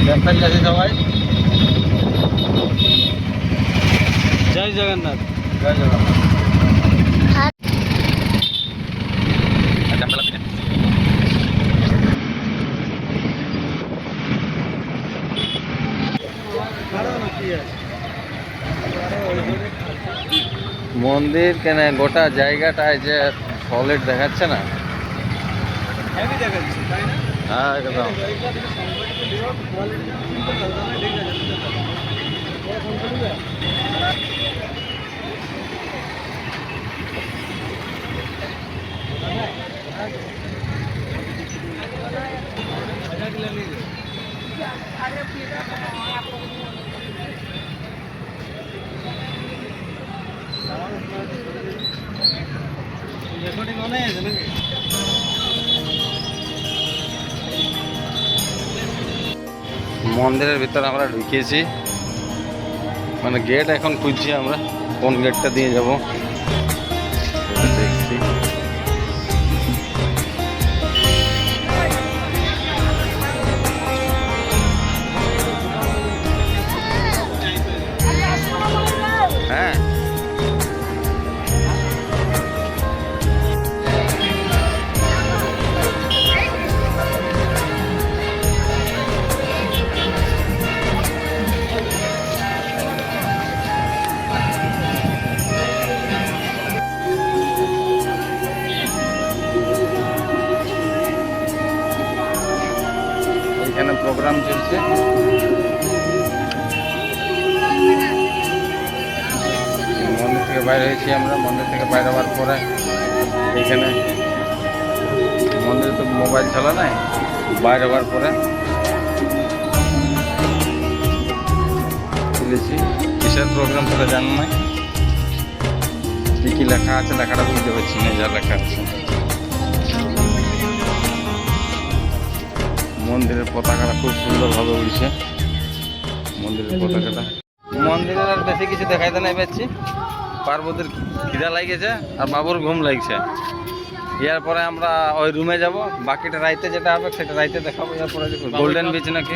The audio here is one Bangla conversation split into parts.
ব্যাপারী আছে সবাই। জয় জগন্নাথ। জয় জগন্নাথ। মন্দির কেন গোটা জায়গাটায় যে সলিড দেখাচ্ছে না? হ্যাঁ একদম। মন্দিরের ভিতরে আমরা ঢুকিয়েছি, মানে গেট এখন খুঁজছি আমরা, কোন গেটটা দিয়ে যাব দেখছি। হ্যাঁ এখানে প্রোগ্রাম চলছে। মন্দির থেকে বাইরে হয়েছি আমরা। মন্দির থেকে বাইরে হওয়ার পরে এখানে মন্দিরে তো মোবাইল চলা নাই, বাইরে হওয়ার পরে তুলেছি। কিসের প্রোগ্রাম সেটা জানো না, কি কি লেখা আছে লেখাটা বুঝতে পারছি না, যা লেখা আছে। মন্দিরের পতাকাটা খুব সুন্দরভাবে উড়ছে, মন্দিরের পতাকাটা। মন্দিরের আর বেশি কিছু দেখাইতে নাই পাচ্ছি। পার্বতীর খিদা লাগেছে আর বাবুর ঘুম লাগছে। ইয়ার পরে আমরা ওই রুমে যাব, বাকিটা রাইতে যেটা হবে সেটা রাইতে দেখাবো। এরপরে গোল্ডেন বিচ নাকি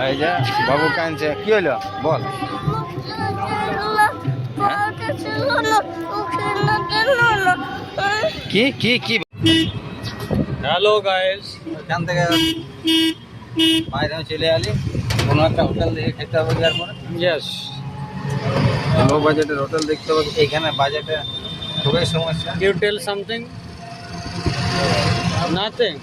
এই যে বাবু কাঁদছে। কি হলো বল? কি কি কি? হ্যালো গাইস, এখান থেকে বাইরে চলে আলি, কোনো একটা হোটেল দেখে খেতে হবে। ইয়ার পরে ইয়েস, লো বাজেটের হোটেল দেখতে হবে। এইখানে বাজেটে খুবই সমস্যা। You tell something. নাথিং।